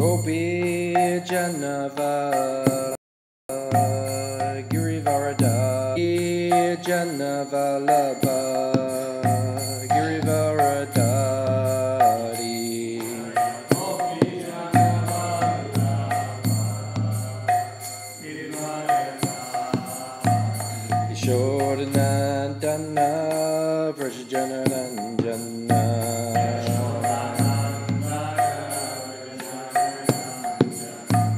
Gopi Janavala Girivarada Janavalabha Girivaradari Ishodanandana Vrajanaranjana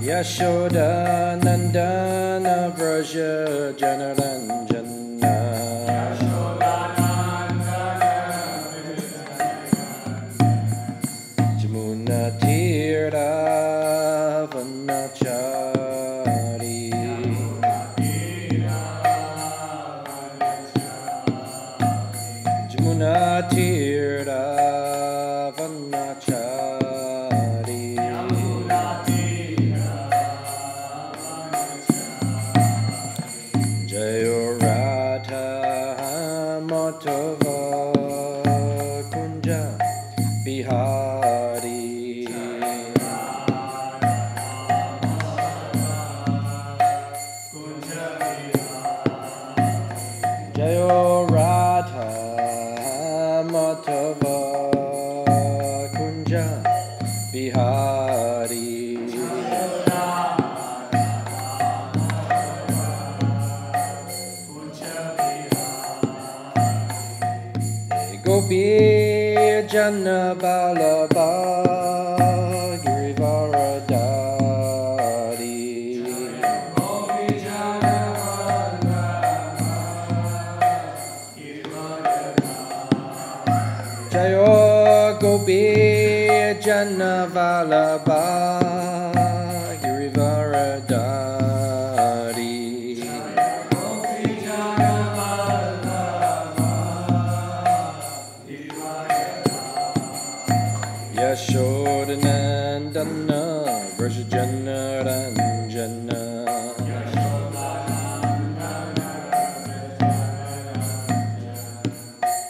Yashodanandana Vrajanaranjana Jamuna Tira Vanachari Jamuna Tira Vanachari Jayo Radha Madhava Kunja Bihari Jayo Radha Madhava Kunja Bihari Gopi Janabalabha Girivaradari Jayo Gopi Janabalabha Girivaradari Yashodanandana Vrajanaranjana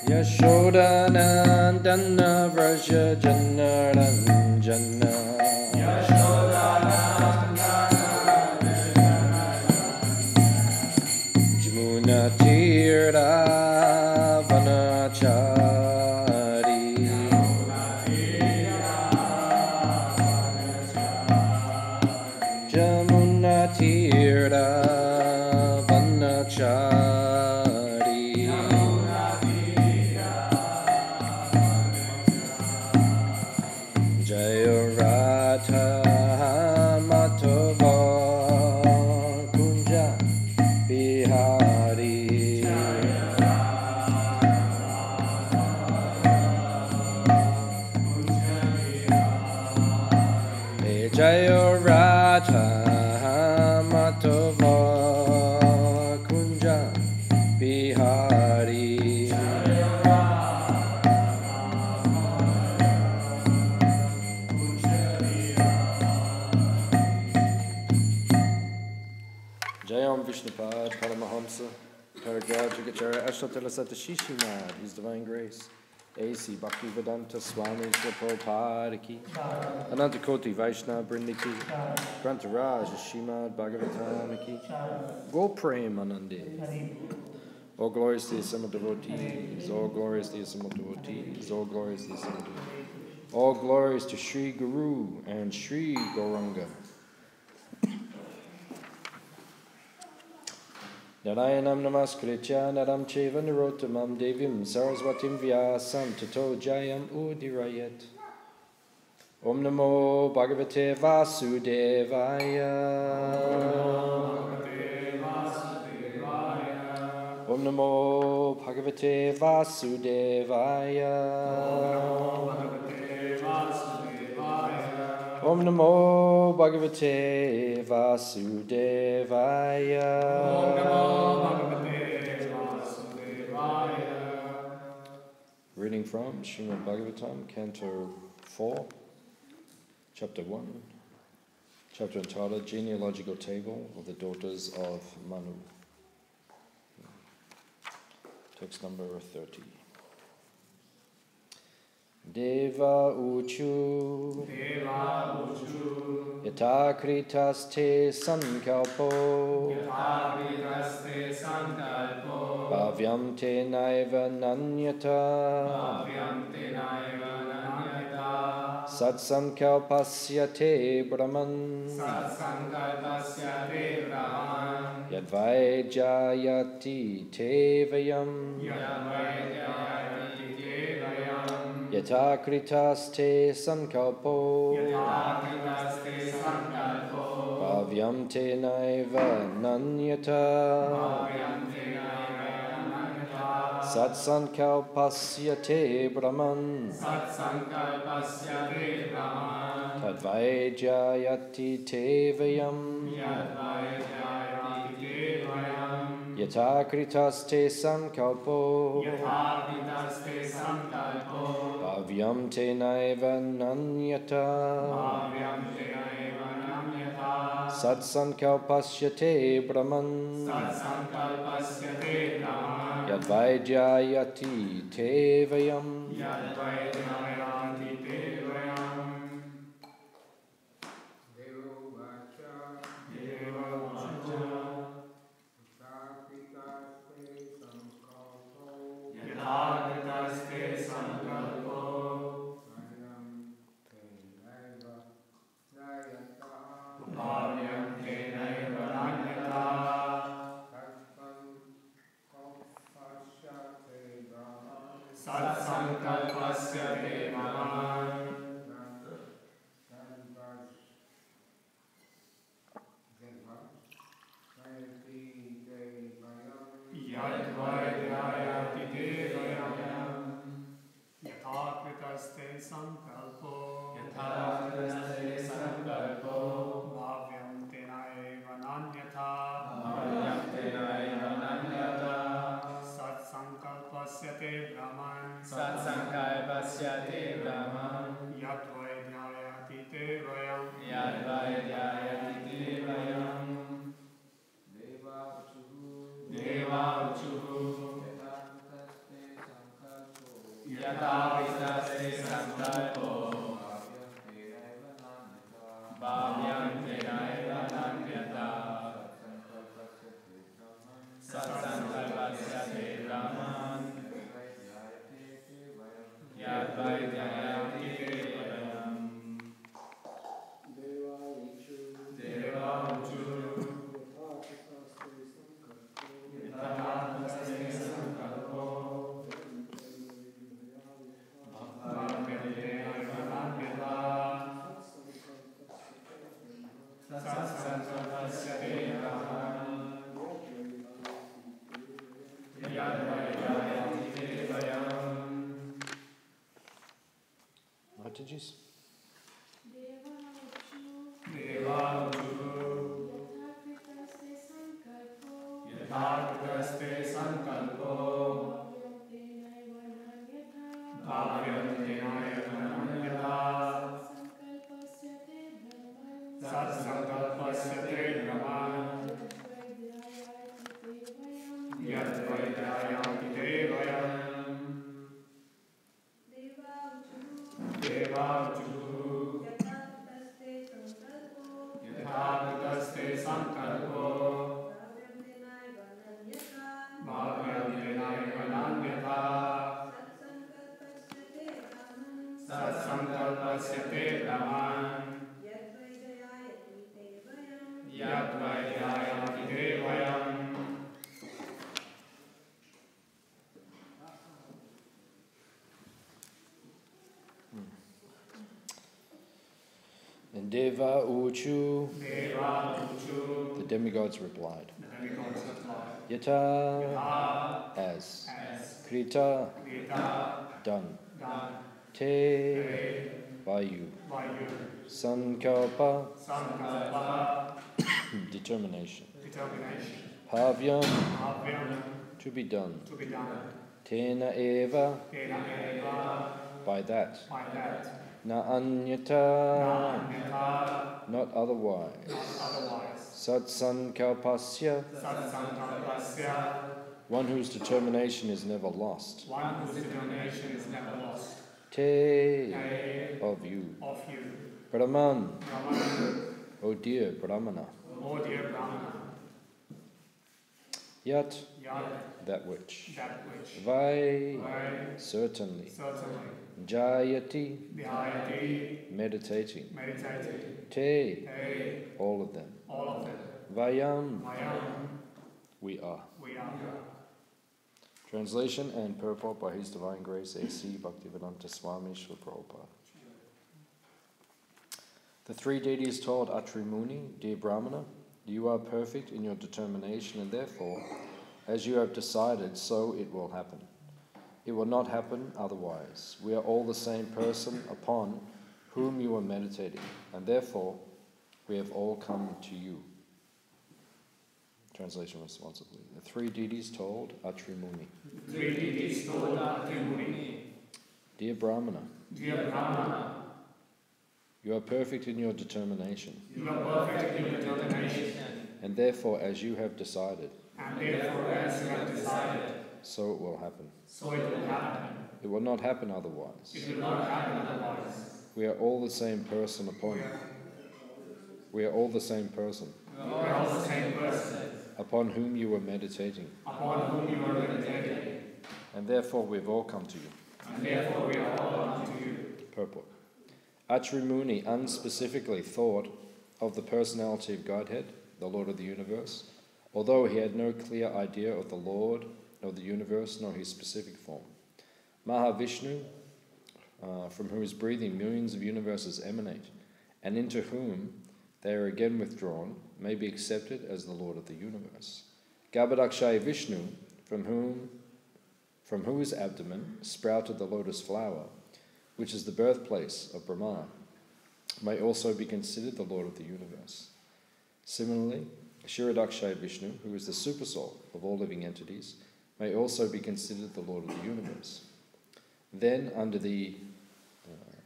Yashodanandana Vrajanaranjana Jamuna Tira Vanachari Jamuna Tira Vanachari Jaya Radha Madhava Kunja Bihari Jaya Radha Madhava Kunja Bihari Jayam Vishnupad Paramahamsa Paragajagacharya Ashtotala Satashishimad His Divine Grace A.C. Bhaktivedanta Swami Prabhupada ki Anantakoti Vaishnava Brindi ki Grantaraj Śrīmad Bhāgavatam ki Go Prem Anande All glorious to the assembled devotees, all glorious to the assembled devotees, all glorious to the assembled devotees. All glories to Sri Guru and Sri Gauranga. Narayanam namaskritya naram cheva nirottamam devim saraswatim vyasam tato jayam udirayet. Om namo Bhagavate Vasudevaya. Om namo Bhagavate Vasudevaya. Om namo Bhagavate Vasudevaya. Reading from Śrīmad Bhāgavatam, Canto 4, Chapter 1, chapter entitled Genealogical Table of the Daughters of Manu. Text number 30. Deva Uchu Yata kritaste sankalpo bhavyam te naiva nanyata sat sankalpasya te brahman yadvaijayati te vayam yata kritaste sankalpo bhavyam te naiva nanyata sat sankalpasya te brahman tadvaijayati te vayam yata kritaste sankalpo bhavyam te naiva nanyata sat sankalpasya te brahman yadvaijayati te vayam What did you say? And Deva Uchu, the demigods replied, Yata, as, Krita, done, Te, by you, Sankalpa, determination, Bhavyam, to be done, Tena Eva, by that, Na anyata, not otherwise. Sat sankalpasya, one whose determination is never lost. Te, of you. Brahman, O dear Brahmana, O dear Brahmana, yat, that which, vai, certainly, jayati, meditating, te, all of them, vayam, we are. Translation and purport by His Divine Grace A.C. Bhaktivedanta Swami Śrīmad Prabhupada. The three deities told Atri Muni, dear Brahmana, you are perfect in your determination, and therefore, as you have decided, so it will happen. It will not happen otherwise. We are all the same person upon whom you are meditating, and therefore we have all come to you. Translation responsibly. The three deities told Atri Muni. Dear Brahmana, you are perfect in your determination. And therefore, as you have decided, so it will happen. It will not happen otherwise. We are all the same person upon you. We are all the same person. Upon whom you are meditating. And therefore we have all come to you. Purport. Atri Muni unspecifically thought of the personality of Godhead, the Lord of the universe, although he had no clear idea of the Lord of the universe nor his specific form. Mahavishnu, from whose breathing millions of universes emanate, and into whom they are again withdrawn, may be accepted as the Lord of the universe. Garbhodakshaya Vishnu, from whose abdomen sprouted the lotus flower, which is the birthplace of Brahma, may also be considered the Lord of the universe. Similarly, Kshirodakshaya Vishnu, who is the supersoul of all living entities, may also be considered the Lord of the universe. Then, under the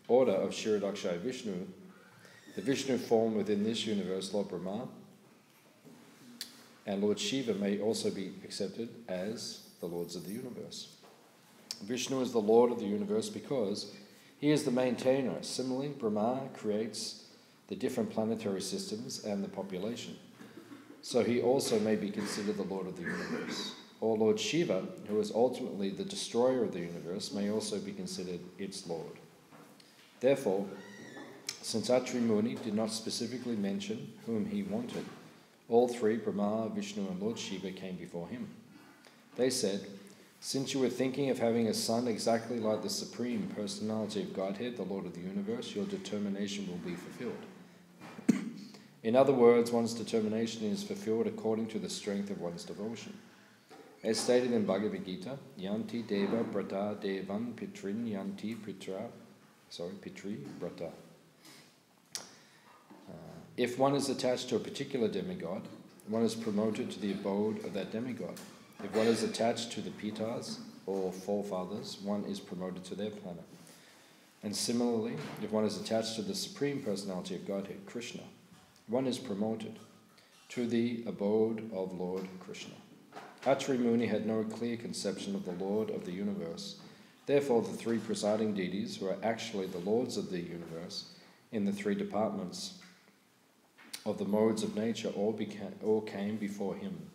order of Kshirodakshaya Vishnu, the Vishnu form within this universe, Lord Brahma, and Lord Shiva may also be accepted as the lords of the universe. Vishnu is the Lord of the universe because he is the maintainer. Similarly, Brahma creates the different planetary systems and the population. So he also may be considered the Lord of the universe. Or Lord Shiva, who is ultimately the destroyer of the universe, may also be considered its Lord. Therefore, since Atri Muni did not specifically mention whom he wanted, all three, Brahma, Vishnu and Lord Shiva, came before him. They said, since you were thinking of having a son exactly like the Supreme Personality of Godhead, the Lord of the universe, your determination will be fulfilled. In other words, one's determination is fulfilled according to the strength of one's devotion. As stated in Bhagavad Gita, Yanti Deva Brata Devam Pitrin Yanti Pitri Brata. If one is attached to a particular demigod, one is promoted to the abode of that demigod. If one is attached to the Pitas, or forefathers, one is promoted to their planet. And similarly, if one is attached to the Supreme Personality of Godhead, Krishna, one is promoted to the abode of Lord Krishna. Atri Muni had no clear conception of the Lord of the universe. Therefore, the three presiding deities, who are actually the lords of the universe in the three departments of the modes of nature, all came before him.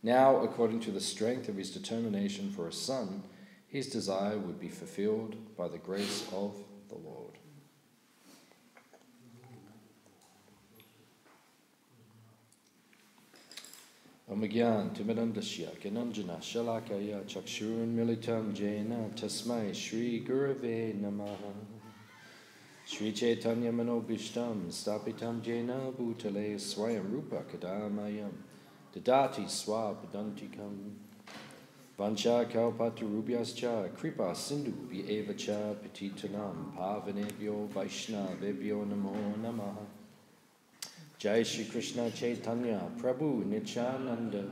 Now, according to the strength of his determination for a son, his desire would be fulfilled by the grace of the Lord. Omagyan Timadandasya Gananjana Shalakaya Chakshurun Militam Jena Tasmai Shri Gurave Namaha Shri Chaitanya Manobishtam Stapitam Jena Bhutale Swayam Rupa Kadamayam Dadati Swapadantikam Vancha Kalpatarubhyascha Kripa Sindhu Vyevacha Petitanam Pavanebhyo Vaishnavebhyo Namo Namaha Jai Shri Krishna Chaitanya Prabhu Nityananda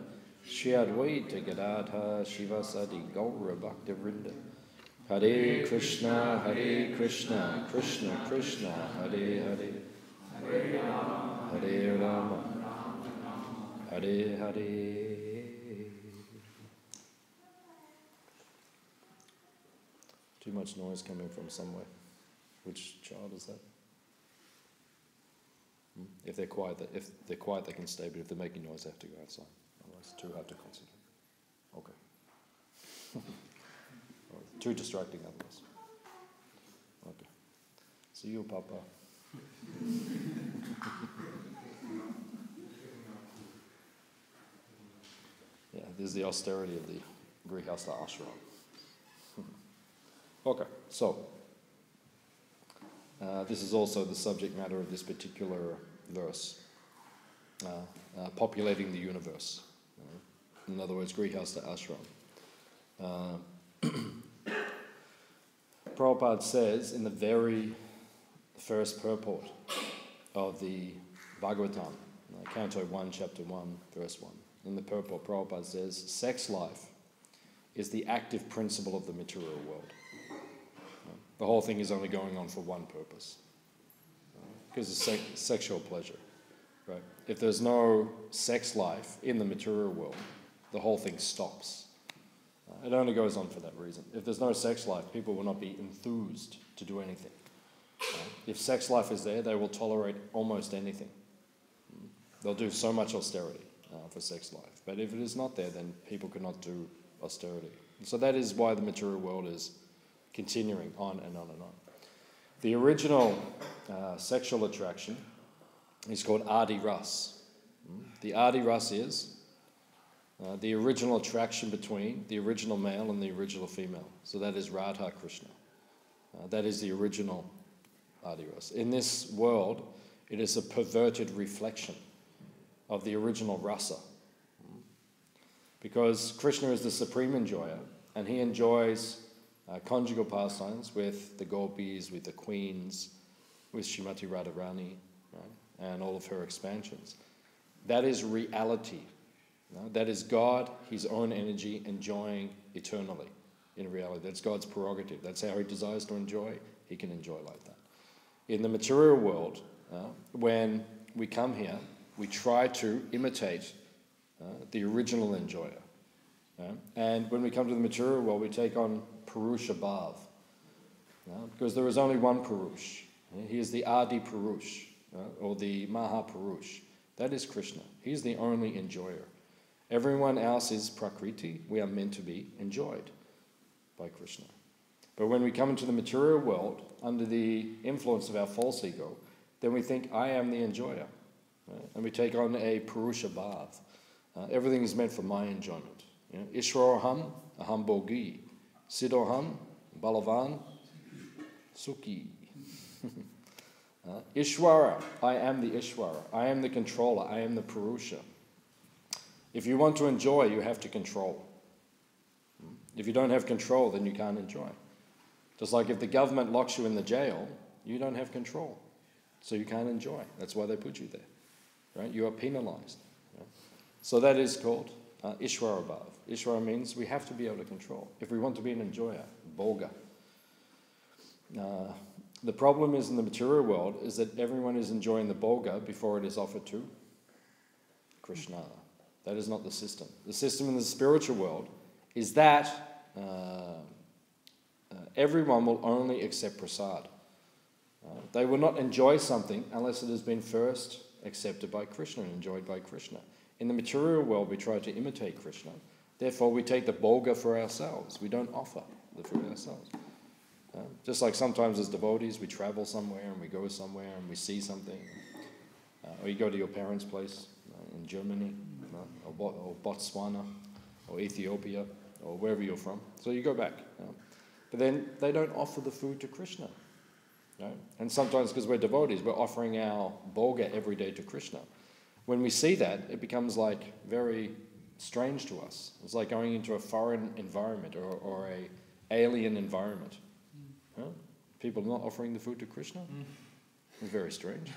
Shri Advaita Gadadha Shivasadi Gaura Bhaktivinoda Hare Krishna Krishna Krishna Hare Hare Hare Rama Hare Hare. Too much noise coming from somewhere. Which child is that? If they're quiet, they can stay, but if they're making noise, they have to go outside. Otherwise, it's too hard to concentrate. Okay. Too distracting otherwise. Okay. See you, Papa. Yeah, this is the austerity of the Grihastha ashram. Okay, so this is also the subject matter of this particular verse, populating the universe. In other words, Grihastha ashram. Prabhupada says in the very first purport of the Bhagavatam, Canto 1, Chapter 1, Verse 1, in the purport, Prabhupada says, sex life is the active principle of the material world. The whole thing is only going on for one purpose, because it's sexual pleasure. Right? If there's no sex life in the material world, the whole thing stops. It only goes on for that reason. If there's no sex life, people will not be enthused to do anything. If sex life is there, they will tolerate almost anything. They'll do so much austerity for sex life. But if it is not there, then people cannot do austerity. So that is why the material world is continuing on and on and on. The original sexual attraction is called Adi Ras. The Adi Ras is the original attraction between the original male and the original female. So that is Radha Krishna. That is the original Adi Ras. In this world, it is a perverted reflection of the original rasa. Because Krishna is the supreme enjoyer, and he enjoys conjugal pastimes with the gopis, with the queens, with Srimati Radharani, right? And all of her expansions. That is reality. That is God, his own energy, enjoying eternally in reality. That's God's prerogative. That's how he desires to enjoy. He can enjoy like that. In the material world, when we come here, we try to imitate the original enjoyer. And when we come to the material world, we take on Purusha Bhav. Because there is only one Purush. He is the Adi Purush, or the Maha Purush. That is Krishna. He is the only enjoyer. Everyone else is Prakriti. We are meant to be enjoyed by Krishna. But when we come into the material world, under the influence of our false ego, then we think, I am the enjoyer. Right? And we take on a Purusha Bhav. Everything is meant for my enjoyment. Ishwaroham, aham bogi. Siddhoham, balavan, sukhi. Ishwara, I am the Ishwara. I am the controller. I am the Purusha. If you want to enjoy, you have to control. If you don't have control, then you can't enjoy. Just like if the government locks you in the jail, you don't have control. So you can't enjoy. That's why they put you there. Right? You are penalized. Right? So that is called Ishwara Bhav. Ishwara means we have to be able to control. If we want to be an enjoyer, Bhoga. The problem is in the material world is that everyone is enjoying the Bhoga before it is offered to Krishna. That is not the system. The system in the spiritual world is that everyone will only accept prasad. They will not enjoy something unless it has been first accepted by Krishna and enjoyed by Krishna. In the material world, we try to imitate Krishna. Therefore, we take the bhoga for ourselves. We don't offer the food ourselves. Just like sometimes as devotees, we travel somewhere and we go somewhere and we see something. Or you go to your parents' place in Germany, or Botswana, or Ethiopia, or wherever you're from. So you go back. But then they don't offer the food to Krishna. Right? And sometimes because we're devotees, we're offering our bhoga every day to Krishna. When we see that, it becomes like very strange to us. It's like going into a foreign environment or a alien environment. People not offering the food to Krishna? It's very strange.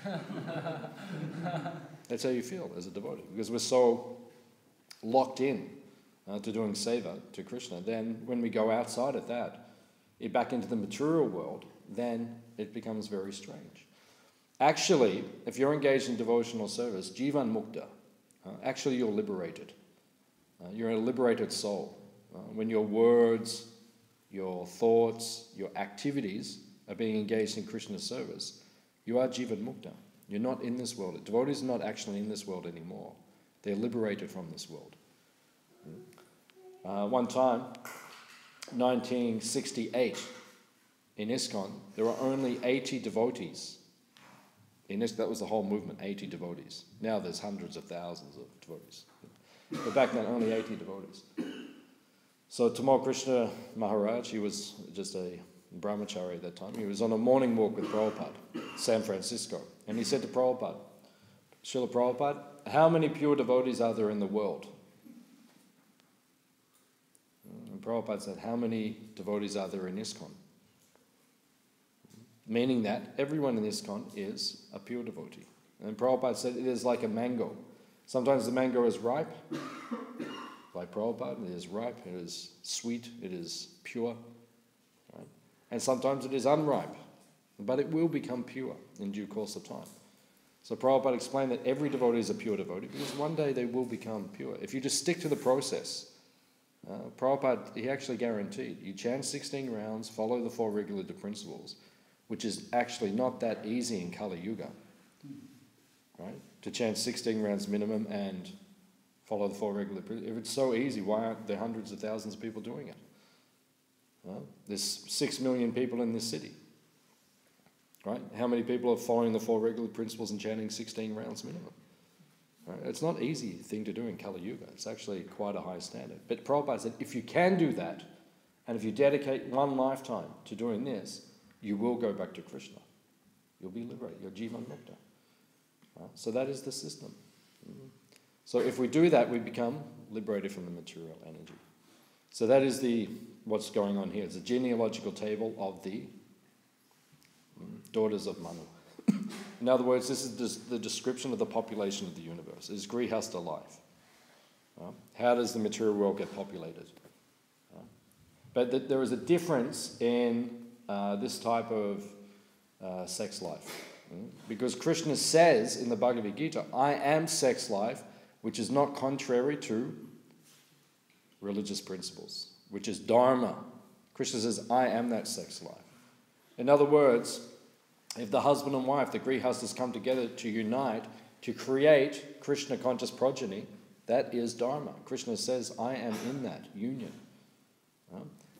That's how you feel as a devotee, because we're so locked in to doing seva to Krishna. Then when we go outside of that, back into the material world, then it becomes very strange. Actually, if you're engaged in devotional service, jivan mukta, actually you're liberated. You're a liberated soul. When your words, your thoughts, your activities are being engaged in Krishna's service, you are jivan mukta. You're not in this world. Devotees are not actually in this world anymore. They're liberated from this world. One time, 1968, in ISKCON, there were only 80 devotees. That was the whole movement, 80 devotees. Now there's hundreds of thousands of devotees. But back then, only 80 devotees. So Tamal Krishna Maharaj, he was just a brahmachari at that time. He was on a morning walk with Prabhupada, San Francisco. And he said to Prabhupada, Srila Prabhupada, how many pure devotees are there in the world? And Prabhupada said, how many devotees are there in ISKCON? Meaning that everyone in ISKCON is a pure devotee. And Prabhupada said it is like a mango. Sometimes the mango is ripe, like Prabhupada, it is ripe, it is sweet, it is pure. Right? And sometimes it is unripe, but it will become pure in due course of time. So Prabhupada explained that every devotee is a pure devotee because one day they will become pure. If you just stick to the process, Prabhupada, he actually guaranteed, you chant 16 rounds, follow the 4 regulative principles, which is actually not that easy in Kali Yuga, right? To chant 16 rounds minimum and follow the 4 regulative principles. If it's so easy, why aren't there hundreds of thousands of people doing it? Well, there's 6 million people in this city, right? How many people are following the 4 regulative principles and chanting 16 rounds minimum? Right? It's not an easy thing to do in Kali Yuga. It's actually quite a high standard. But Prabhupada said, if you can do that, and if you dedicate one lifetime to doing this, you will go back to Krishna. You'll be liberated. You're Jivan Mukta. Right? So that is the system. So if we do that, we become liberated from the material energy. So that is what's going on here. It's a genealogical table of the daughters of Manu. In other words, this is the description of the population of the universe. It's Grihastha life. How does the material world get populated? But there is a difference in this type of sex life. Because Krishna says in the Bhagavad Gita, I am sex life, which is not contrary to religious principles, which is dharma. Krishna says, I am that sex life. In other words, if the husband and wife, the grihasthas, come together to unite, to create Krishna conscious progeny, that is dharma. Krishna says, I am in that union.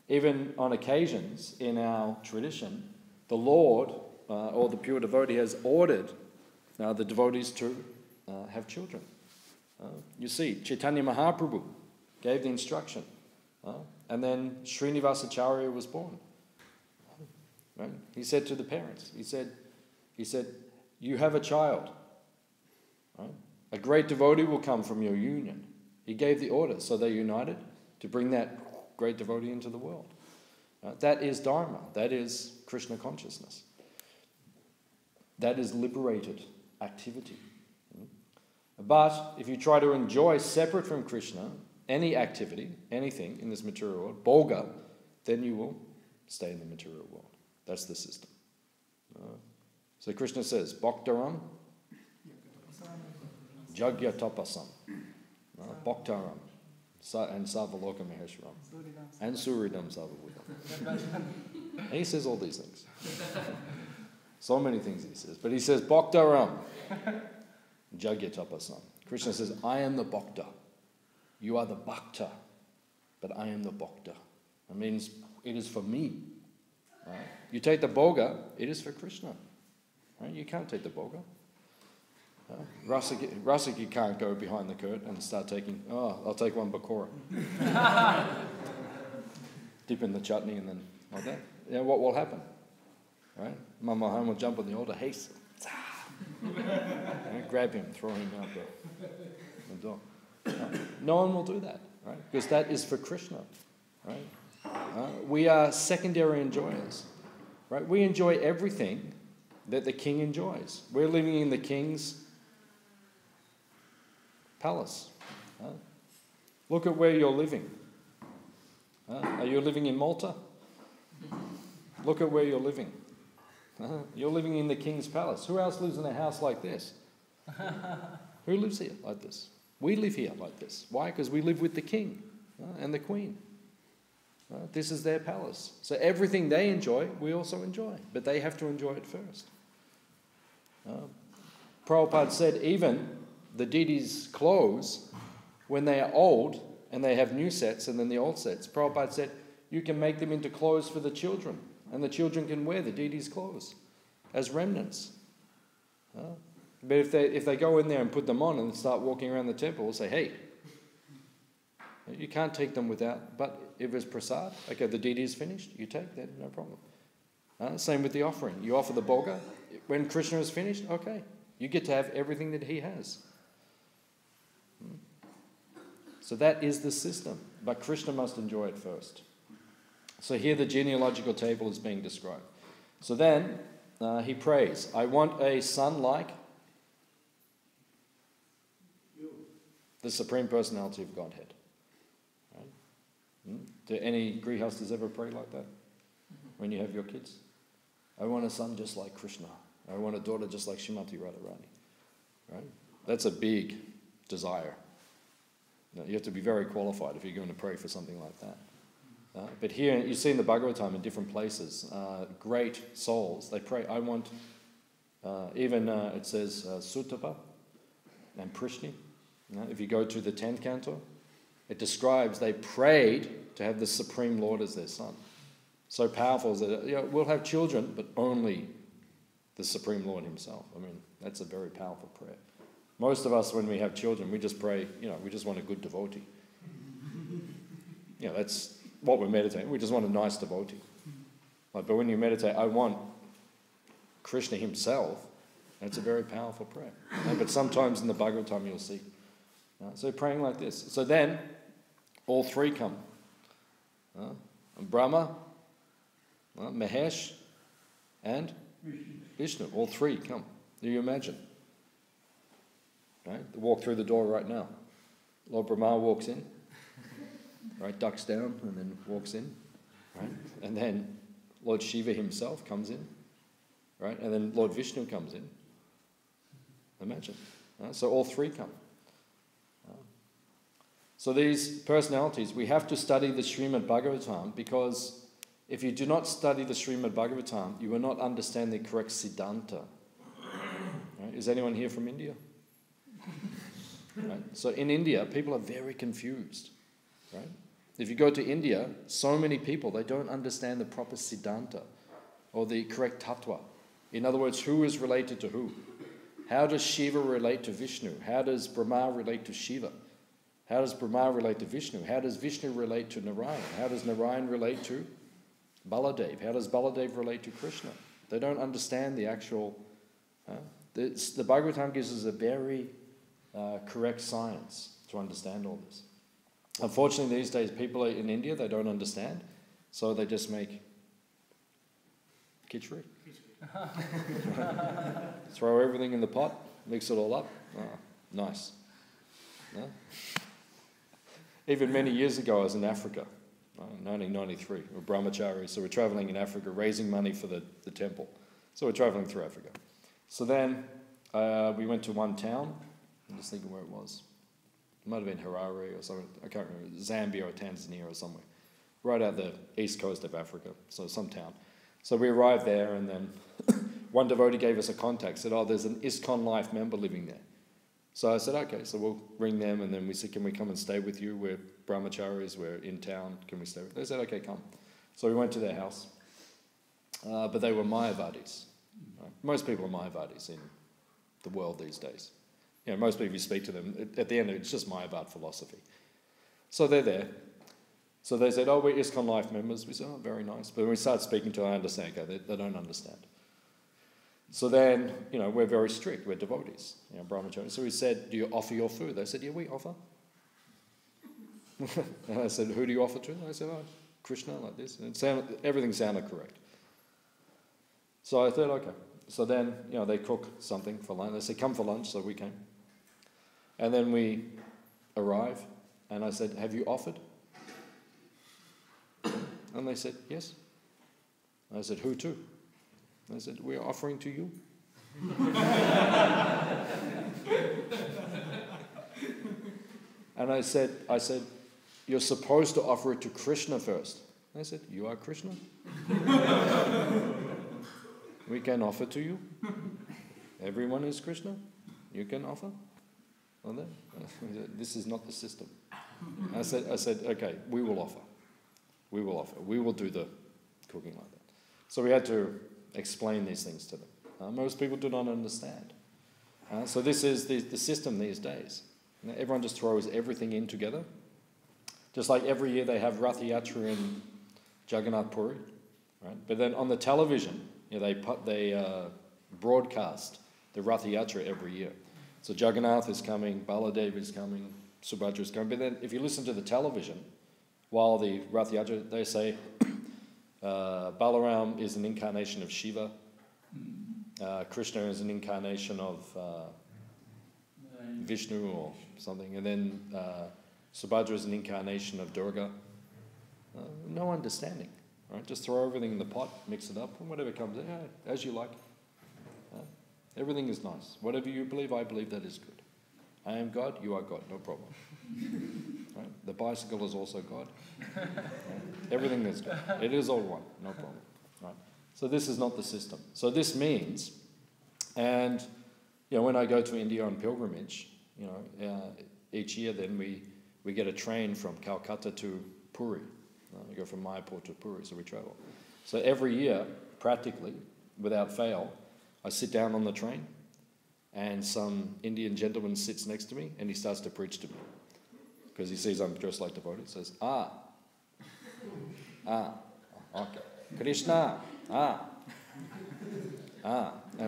Even on occasions in our tradition, the Lord or the pure devotee has ordered the devotees to have children. You see, Chaitanya Mahaprabhu gave the instruction, and then Śrīmad Bhāgavatam was born. Right? He said to the parents, he said, you have a child. Right? A great devotee will come from your union. He gave the order, so they united to bring that great devotee into the world. That is dharma. That is Krishna consciousness. That is liberated activity. But if you try to enjoy separate from Krishna any activity, anything in this material world, bhoga, then you will stay in the material world. That's the system. So Krishna says, Bhaktaram, Jagya Tapasam, Bhaktaram, and Savaloka Maheshwaram, and Suridam Savabhudam. And he says all these things. So many things he says. But he says, Bhaktaram, Jagya Tapasam. Krishna says, I am the Bhakta. You are the Bhakta, but I am the Bhakta. That means it is for me. Right? You take the bhoga, it is for Krishna. Right? You can't take the bhoga. Rasiki can't go behind the curtain and start taking, I'll take one bakora. Dip in the chutney and then like that. You know, what will happen? Right? Mama Home will jump on the altar, haste. Grab him, throw him out the door. No one will do that, right? Because that is for Krishna, right? We are secondary enjoyers, right? We enjoy everything that the king enjoys. We're living in the king's palace. Look at where you're living. Are you living in Malta? Look at where you're living. You're living in the king's palace. Who else lives in a house like this? Who lives here like this? We live here like this. Why? Because we live with the king and the queen. This is their palace. So everything they enjoy, we also enjoy. But they have to enjoy it first. Prabhupada said even the deities' clothes, when they are old and they have new sets and then the old sets, Prabhupada said you can make them into clothes for the children, and the children can wear the deities' clothes as remnants. But if they go in there and put them on and start walking around the temple, say, hey, you can't take them without, but if it's prasad, okay, the deity is finished, you take that, no problem. Same with the offering. You offer the bhoga. When Krishna is finished, okay, you get to have everything that he has. So that is the system, but Krishna must enjoy it first. So here the genealogical table is being described. So then he prays, I want a son like the Supreme Personality of Godhead. Right? Do any grihastas ever pray like that when you have your kids? I want a son just like Krishna. I want a daughter just like Srimati Radharani. Right? That's a big desire. You have to be very qualified if you're going to pray for something like that. But here, you see in the Bhagavatam in different places, great souls, they pray, I want, it says Sutapa and Prishni. If you go to the 10th canto, it describes they prayed to have the Supreme Lord as their son. So powerful that we'll have children, but only the Supreme Lord himself. I mean, that's a very powerful prayer. Most of us, when we have children, we just pray, we just want a good devotee. That's what we're meditating. We just want a nice devotee. But when you meditate, I want Krishna himself, that's a very powerful prayer. But sometimes in the Bhagavatam you'll see. So praying like this. So then, all three come. Brahma, Mahesh, and Vishnu. All three come. Do you imagine? Right? They walk through the door right now. Lord Brahma walks in, right, ducks down and then walks in, right? And then Lord Shiva himself comes in, right? And then Lord Vishnu comes in. Imagine. So all three come. So these personalities, we have to study the Śrīmad Bhāgavatam, because if you do not study the Śrīmad Bhāgavatam, you will not understand the correct Siddhanta. Right? Is anyone here from India? Right? So in India, people are very confused. Right? If you go to India, so many people, they don't understand the proper Siddhanta or the correct Tattva. In other words, who is related to who? How does Shiva relate to Vishnu? How does Brahma relate to Shiva? How does Brahma relate to Vishnu? How does Vishnu relate to Narayan? How does Narayan relate to Baladev? How does Baladev relate to Krishna? They don't understand the actual... The Bhagavatam gives us a very correct science to understand all this. Unfortunately, these days, people in India, they don't understand, so they just make khichdi. Throw everything in the pot, mix it all up. Oh, nice. Yeah? Even many years ago, I was in Africa, 1993. We're brahmacharis, so we're traveling in Africa, raising money for the temple. So we're traveling through Africa. So then we went to one town. I'm just thinking where it was. It might have been Hare or something. I can't remember. Zambia or Tanzania or somewhere. Right out the east coast of Africa, so some town. So we arrived there, and then one devotee gave us a contact, said, there's an ISKCON Life member living there. So I said, okay, so we'll ring them, and then we said, can we come and stay with you? We're brahmacharis, we're in town, can we stay with you? They said, okay, come. So we went to their house, but they were Mayavadis. Right? Most people are Mayavadis in the world these days. Most people, you speak to them, at the end it's just Mayavad philosophy. So they're there. So they said, we're ISKCON Life members. We said, very nice. But when we started speaking to them, I understand, okay, they don't understand. So then, we're very strict. We're devotees, brahmacharis. So we said, do you offer your food? They said, yeah, we offer. And I said, who do you offer to? And I said, Krishna, like this. And everything sounded correct. So I thought, okay. So then, they cook something for lunch. They said, come for lunch, so we came. And then we arrive, and I said, have you offered? And they said, yes. I said, who to? I said, we're offering to you. And I said, you're supposed to offer it to Krishna first. I said, you are Krishna? We can offer to you. Everyone is Krishna. You can offer? On that? This is not the system. I said, okay, we will offer. We will offer. We will do the cooking like that. So we had to explain these things to them. Most people do not understand. So this is the system these days. Everyone just throws everything in together. Just like every year they have Rath-Yatra in Jagannath Puri, right? But then on the television, they broadcast the Rath-Yatra every year. So Jagannath is coming, Baladev is coming, Subhadra is coming. But then if you listen to the television, while the Rath-Yatra, they say Balaram is an incarnation of Shiva, Krishna is an incarnation of Vishnu or something, and then Subhadra is an incarnation of Durga. No understanding, right? Just throw everything in the pot, mix it up, and whatever comes out, as you like. Everything is nice. Whatever you believe, I believe that is good. I am God, you are God, no problem. Right? The bicycle is also God. Right? Everything is God. It is all one, no problem. Right? So this is not the system. So this means, and when I go to India on pilgrimage, each year then we get a train from Calcutta to Puri. We go from Mayapur to Puri, so we travel. So every year, practically, without fail, I sit down on the train and some Indian gentleman sits next to me and he starts to preach to me. Because he sees I'm dressed like devotee. He says, okay. Krishna, and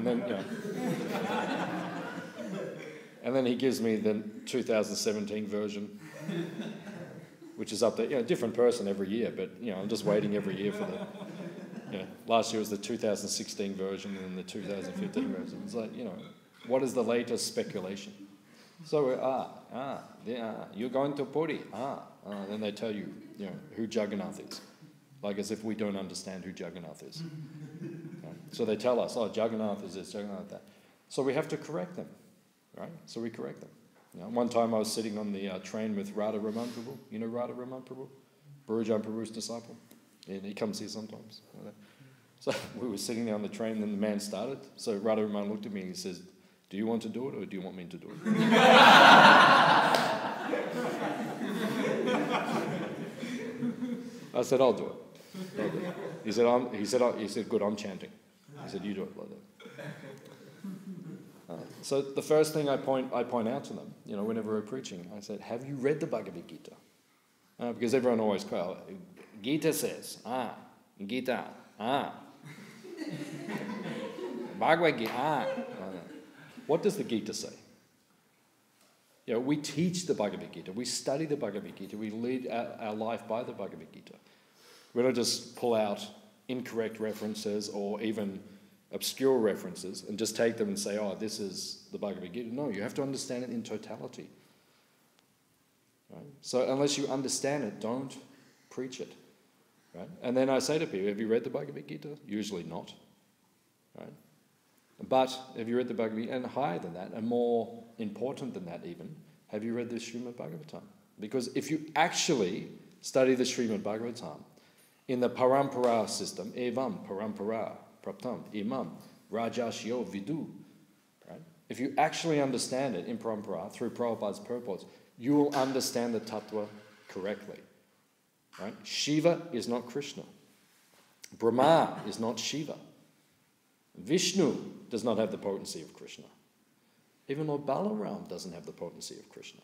then, and then he gives me the 2017 version, which is up there. Different person every year, but I'm just waiting every year for the. Last year was the 2016 version and then the 2015 version. It's like, what is the latest speculation? So, you're going to Puri. Then they tell you, who Jagannath is. Like as if we don't understand who Jagannath is. Right? So they tell us, Jagannath is this, Jagannath that. So we have to correct them, right? So we correct them. One time I was sitting on the train with Radha Raman Prabhu. You know Radha Raman Prabhu? Burujan Prabhu's disciple. And he comes here sometimes. So we were sitting there on the train and the man started. So Radha Raman looked at me and he says, do you want to do it or do you want me to do it? I said, I'll do it. He said, good, I'm chanting. He said, you do it like that. So the first thing I point out to them, whenever we're preaching, I said, have you read the Bhagavad Gita? Because everyone always calls, Gita says, Gita, Bhagavad Gita, What does the Gita say? We teach the Bhagavad Gita, we study the Bhagavad Gita, we lead our life by the Bhagavad Gita. We don't just pull out incorrect references or even obscure references and just take them and say, this is the Bhagavad Gita. No, you have to understand it in totality. Right? So unless you understand it, don't preach it. Right? And then I say to people, have you read the Bhagavad Gita? Usually not. Right? But have you read the Bhagavad Gita? And higher than that, and more important than that even, have you read the Śrīmad Bhāgavatam? Because if you actually study the Śrīmad Bhāgavatam in the parampara system, evam parampara praptam imam rajashyo vidu, right? If you actually understand it in parampara through Prabhupada's purports, you will understand the tattva correctly. Right? Shiva is not Krishna. Brahma is not Shiva. Vishnu does not have the potency of Krishna. Even Lord Balaram doesn't have the potency of Krishna.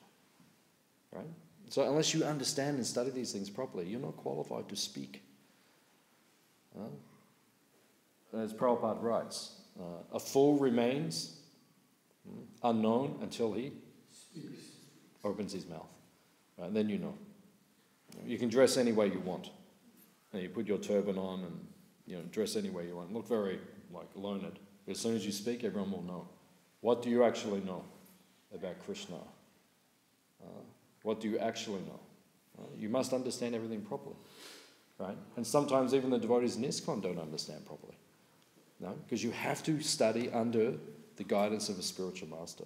Right? So unless you understand and study these things properly, you're not qualified to speak. As Prabhupada writes, a fool remains unknown until he opens his mouth. Right? And then you know. You can dress any way you want. You put your turban on and dress any way you want. Look very learned. As soon as you speak, everyone will know. What do you actually know about Krishna? What do you actually know? You must understand everything properly. Right? And sometimes even the devotees in ISKCON don't understand properly. No? Because you have to study under the guidance of a spiritual master.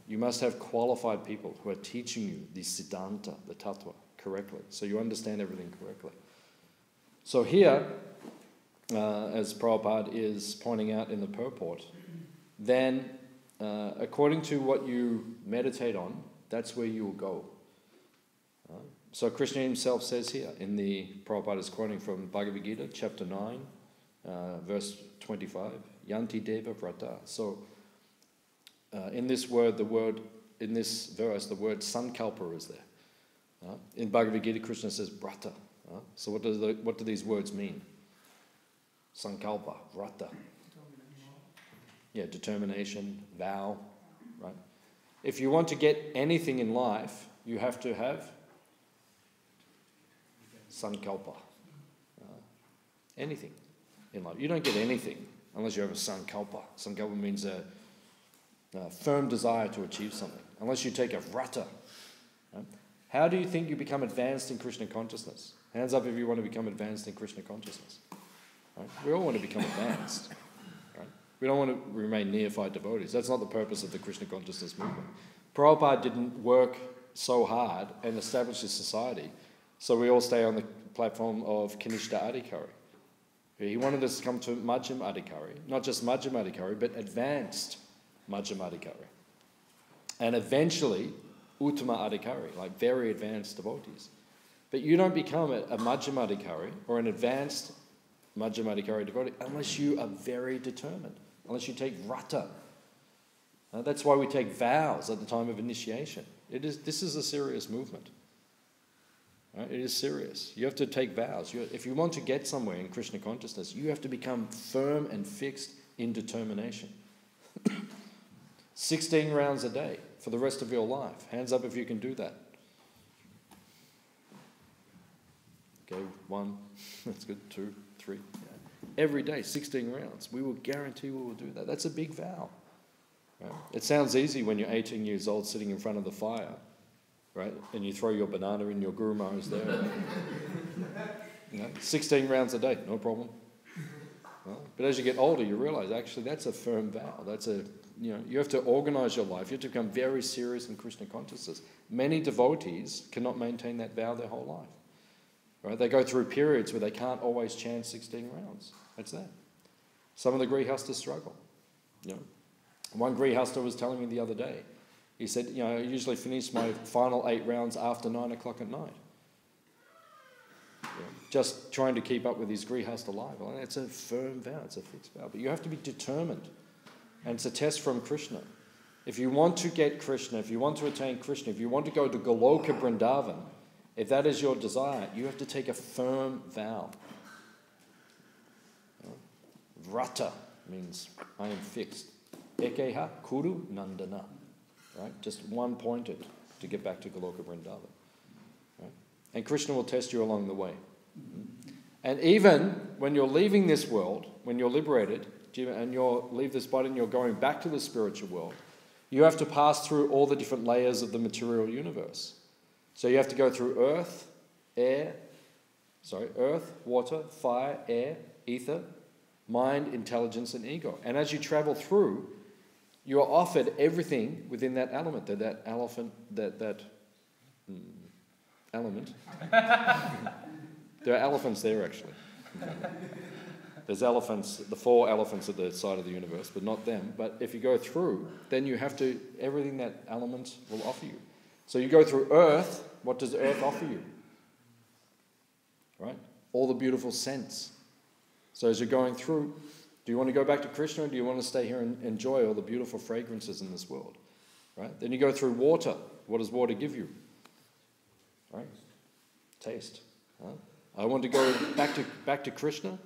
You must have qualified people who are teaching you the siddhanta, the tattva, correctly, so you understand everything correctly. So here, as Prabhupada is pointing out in the purport, then according to what you meditate on, that's where you will go. So Krishna himself says here, in the Prabhupada is quoting from Bhagavad Gita, chapter 9, verse 25, Yanti Deva Vrata. So in this verse, the word sankalpa is there. In Bhagavad Gita, Krishna says vrata. So what do these words mean? Sankalpa, vrata. Yeah, determination, vow, right? If you want to get anything in life, you have to have sankalpa. Anything in life. You don't get anything unless you have a sankalpa. Sankalpa means a firm desire to achieve something. Unless you take a vrata. Right? How do you think you become advanced in Krishna consciousness? Hands up if you want to become advanced in Krishna consciousness. Right? We all want to become advanced. Right? We don't want to remain neophyte devotees. That's not the purpose of the Krishna consciousness movement. Prabhupada didn't work so hard and establish a society, so we all stay on the platform of Kanishta Adhikari. He wanted us to come to Majjhima Adhikari, not just Majjhima Adhikari, but advanced Majjhima Adhikari. And eventually, Uttama Adhikari, like very advanced devotees. But you don't become a Majjhima Adhikari or an advanced Majjhima Adhikari devotee unless you are very determined, unless you take vrata. That's why we take vows at the time of initiation. This is a serious movement. Right? It is serious. You have to take vows. If you want to get somewhere in Krishna consciousness, you have to become firm and fixed in determination. 16 rounds a day for the rest of your life. Hands up if you can do that. Okay, 1, that's good, 2, 3. Yeah. Every day, 16 rounds. We will guarantee we will do that. That's a big vow. Right? It sounds easy when you're 18 years old sitting in front of the fire, right? And you throw your banana in your Guru Maharaj there. Right? 16 rounds a day, no problem. Right? But as you get older, you realize actually that's a firm vow. You have to organize your life. You have to become very serious in Krishna consciousness. Many devotees cannot maintain that vow their whole life. Right? They go through periods where they can't always chant 16 rounds. That's that. Some of the grihastas struggle. One grihasta was telling me the other day. He said, I usually finish my final 8 rounds after 9 o'clock at night. Just trying to keep up with his grihasta life. It's a firm vow. It's a fixed vow. But you have to be determined. And it's a test from Krishna. If you want to get Krishna, if you want to attain Krishna, if you want to go to Goloka Vrindavan, if that is your desire, you have to take a firm vow. Vrata means I am fixed. Ekeha kuru nandana. Right? Just one pointed to get back to Goloka Vrindavan. Right? And Krishna will test you along the way. And even when you're leaving this world, when you're liberated, and you'll leave this body and you're going back to the spiritual world, you have to pass through all the different layers of the material universe. So you have to go through earth, water, fire, air, ether, mind, intelligence, and ego. And as you travel through, you are offered everything within that element, that element. There are elephants there, actually. There's elephants, the 4 elephants at the side of the universe, but not them. But if you go through, then you have to, everything that element will offer you. So you go through earth, what does earth offer you? Right? All the beautiful scents. So as you're going through, do you want to go back to Krishna or do you want to stay here and enjoy all the beautiful fragrances in this world? Right? Then you go through water. What does water give you? Right? Taste. Huh? I want to go back to Krishna.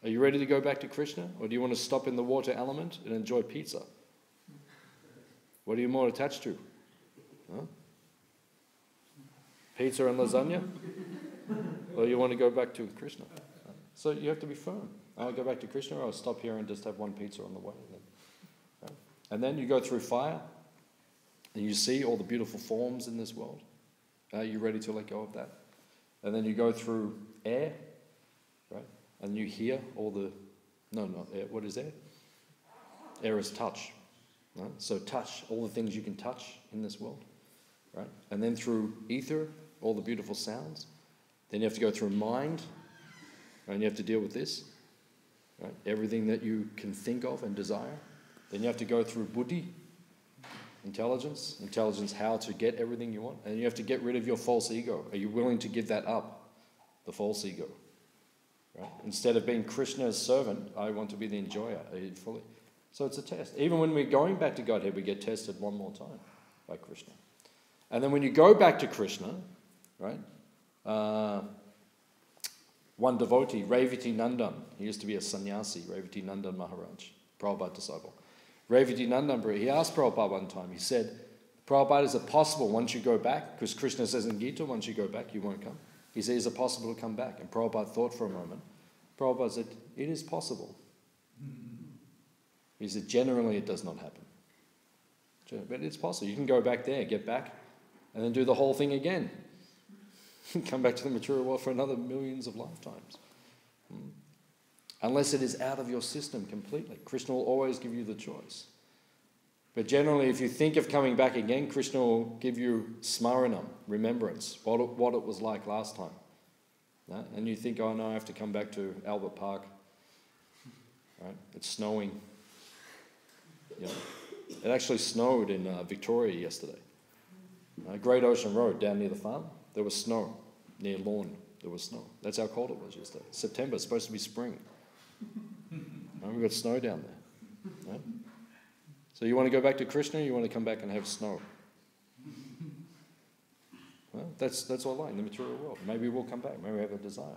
Are you ready to go back to Krishna? Or do you want to stop in the water element and enjoy pizza? What are you more attached to? Huh? Pizza and lasagna? Or you want to go back to Krishna? So you have to be firm. I'll go back to Krishna or I'll stop here and just have one pizza on the way. Right? And then you go through fire and you see all the beautiful forms in this world. Are you ready to let go of that? And then you go through air, right? And you hear all the... No, not air. What is air? Air is touch. Right? So touch, all the things you can touch in this world. Right? And then through ether, all the beautiful sounds. Then you have to go through mind, and you have to deal with this. Right? Everything that you can think of and desire. Then you have to go through buddhi, intelligence how to get everything you want. And you have to get rid of your false ego. Are you willing to give that up, the false ego? Right? Instead of being Krishna's servant, I want to be the enjoyer. Are you fully? So it's a test. Even when we're going back to Godhead, we get tested one more time by Krishna. And then when you go back to Krishna, right? One devotee, Revati Nandan, he used to be a sannyasi, Revati Nandan Maharaj, Prabhupada disciple. Revati Nandan, he asked Prabhupada one time, he said, Prabhupada, is it possible once you go back, because Krishna says in Gita, once you go back, you won't come. He said, is it possible to come back? And Prabhupada thought for a moment. Prabhupada said, it is possible. He said, generally it does not happen. But it's possible. You can go back there, get back, and then do the whole thing again. Come back to the material world for another millions of lifetimes. Unless it is out of your system completely. Krishna will always give you the choice. But generally, if you think of coming back again, Krishna will give you smaranam, remembrance, what it was like last time. And you think, oh no, I have to come back to Albert Park. Right? It's snowing. It actually snowed in Victoria yesterday. Great Ocean Road, down near the farm, there was snow. Near Lawn, there was snow. That's how cold it was yesterday. September, it's supposed to be spring. We've got snow down there. Right? So you want to go back to Krishna, or you want to come back and have snow? Well, that's all right in the material world. Maybe we'll come back. Maybe we have a desire.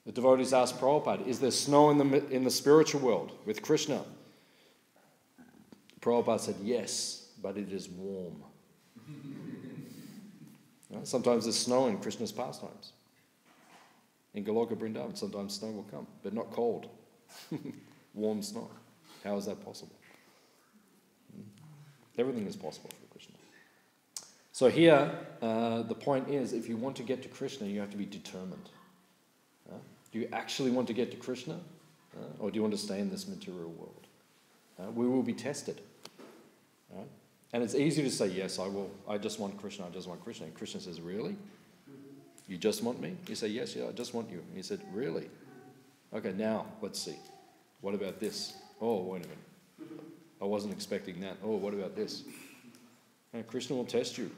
The devotees asked Prabhupada, is there snow in the spiritual world with Krishna? Prabhupada said, yes, but it is warm. Sometimes there's snow in Krishna's pastimes. In Goloka Vrindavan, sometimes snow will come, but not cold. Warm snow. How is that possible? Everything is possible for Krishna. So here, the point is, if you want to get to Krishna, you have to be determined. Do you actually want to get to Krishna? Or do you want to stay in this material world? We will be tested. And it's easy to say, yes, I will. I just want Krishna. I just want Krishna. And Krishna says, really? You just want me? You say, yes, I just want you. And he said, really? Okay, now, let's see. What about this? Oh, wait a minute. I wasn't expecting that. Oh, what about this? And Krishna will test you.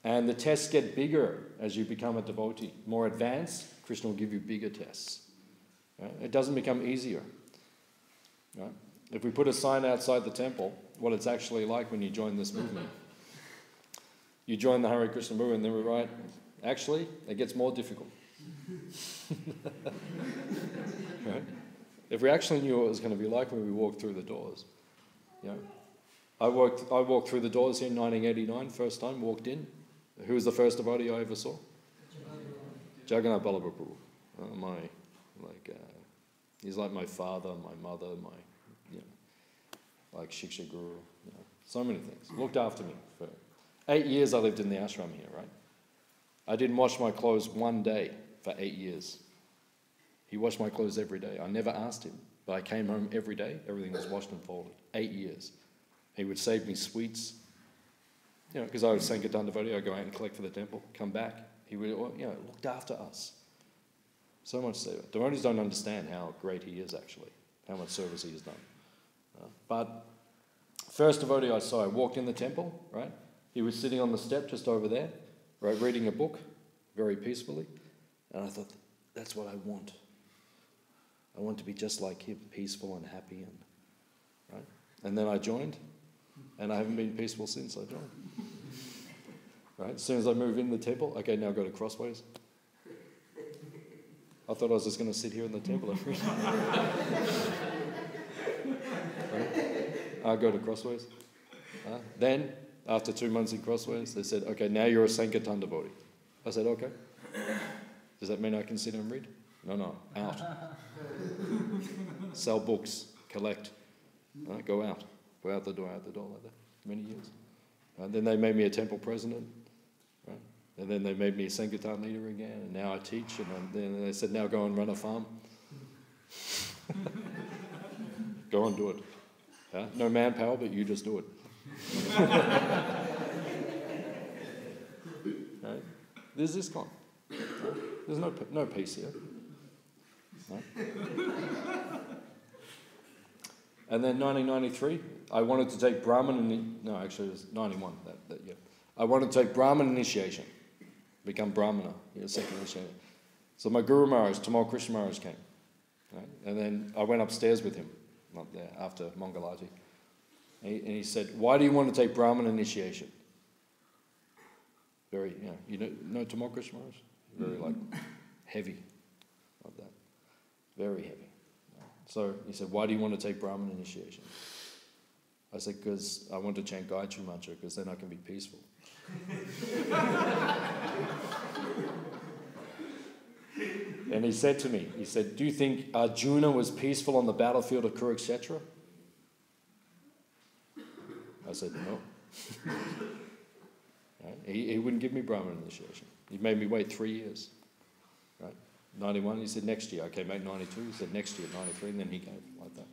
And the tests get bigger as you become a devotee. More advanced, Krishna will give you bigger tests. It doesn't become easier. If we put a sign outside the temple, what it's actually like when you join this movement. You join the Hare Krishna movement and then we write, actually, it gets more difficult. Right? If we actually knew what it was going to be like when we walked through the doors. I walked through the doors here in 1989, first time, walked in. Who was the first devotee I ever saw? Jagannath Balaprabhu. He's like my father, my mother, like Shiksha Guru, so many things. Looked after me. For 8 years I lived in the ashram here, right? I didn't wash my clothes one day for 8 years. He washed my clothes every day. I never asked him, but I came home every day, everything was washed and folded. 8 years. He would save me sweets, because I was Sankirtan devotee, I'd go out and collect for the temple, come back. He would, looked after us. So much so. Devotees don't understand how great he is actually, how much service he has done. But first devotee I saw, I walked in the temple, right? He was sitting on the step just over there, right, reading a book, very peacefully. And I thought, that's what I want. I want to be just like him, peaceful and happy, right? And then I joined, and I haven't been peaceful since I joined. Right? As soon as I move in the temple, okay, now go to Crossways. I thought I was just going to sit here in the temple every day. Right? I'll go to Crossways. Then, after 2 months in Crossways, they said, okay, now you're a Sankirtan devotee. I said, okay. Does that mean I can sit and read? No, out. Sell books, collect. Go out the door like that, many years. Then they made me a temple president. Right? And then they made me a Sankirtan leader again, and now I teach, and then they said, now go and run a farm. Go and do it. No manpower, but you just do it. Right? There's ISKCON. There's no peace here. Right? And then 1993, I wanted to take Brahmin, no, actually it was 91, yeah. I wanted to take Brahmin initiation, become Brahmana, second initiation. So my Guru Maharaj, Tamal Krishna Maharaj came. Right? And then I went upstairs with him, up there, after Mangalati. And he said, why do you want to take Brahmin initiation? Very, you know Tamal Krishna Maharaj? Very like heavy, like that. Very heavy. So he said, why do you want to take Brahmin initiation? I said, because I want to chant Gayatri Mantra, because then I can be peaceful. And he said to me, do you think Arjuna was peaceful on the battlefield of Kurukshetra? I said, no. Right? He wouldn't give me Brahmin initiation. He made me wait 3 years. Right? 91, he said next year. I came back 92, he said next year, 93, and then he gave like that.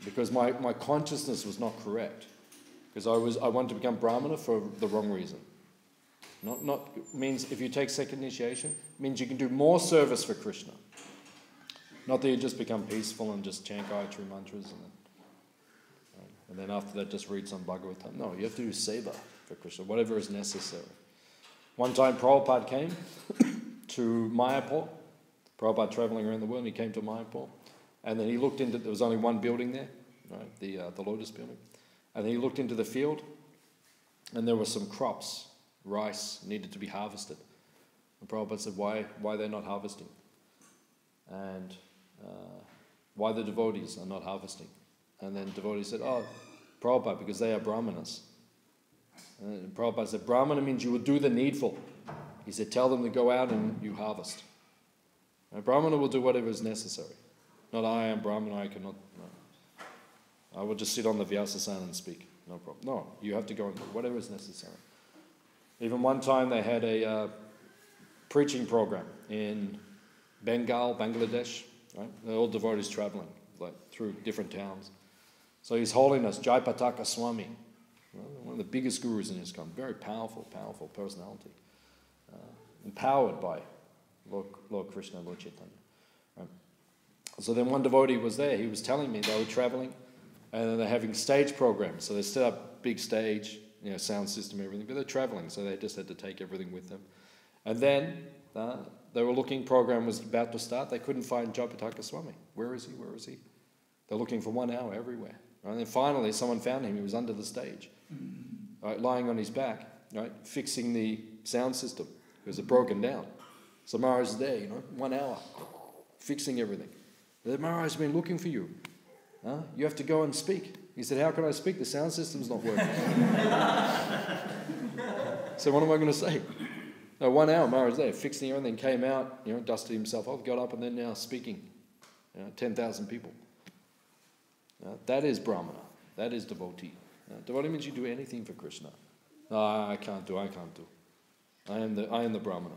Because my consciousness was not correct. Because I wanted to become Brahmana for the wrong reason. Not means if you take second initiation, means you can do more service for Krishna. Not that you just become peaceful and just chant Gayatri mantras and then after that just read some Bhagavatam. No, you have to do seva for Krishna, whatever is necessary. One time Prabhupada came to Mayapur. Prabhupada travelling around the world, and he came to Mayapur. And then he looked into, there was only one building there, right, the Lotus building. And then he looked into the field, and there were some crops, rice, needed to be harvested. And Prabhupada said, why they're not harvesting? And why the devotees are not harvesting? And then devotees said, oh, Prabhupada, because they are Brahmanas. And Prabhupada said, Brahmana means you will do the needful. He said, tell them to go out and you harvest. And Brahmana will do whatever is necessary. Not I am Brahmana, I cannot, no. I will just sit on the Vyasasana and speak, no problem. No, you have to go and do whatever is necessary. Even one time they had a preaching program in Bengal, Bangladesh, right? They're all devotees traveling, like through different towns. So His Holiness, Jayapataka Swami, one of the biggest gurus in ISKCON, very powerful personality, empowered by Lord Krishna, Lord Chaitanya. Right? So then one devotee was there, he was telling me they were traveling and they're having stage programs. So they set up big stage, sound system, everything, but they're traveling, so they just had to take everything with them. And then they were looking, program was about to start, they couldn't find Jayapataka Swami. Where is he? They're looking for 1 hour everywhere. Right? And then finally someone found him, he was under the stage, right, lying on his back, right, fixing the sound system, because it broken down. So Maharaj is there, 1 hour, fixing everything. The Maharaj has been looking for you. You have to go and speak. He said, how can I speak? The sound system's not working. So what am I going to say? No, 1 hour, Maharaj there, fixing everything, came out, dusted himself off, got up, and then now speaking. 10,000 people. That is Brahmana. That is devotee. Devotee means you do anything for Krishna. No, I can't do. I am the Brahmana.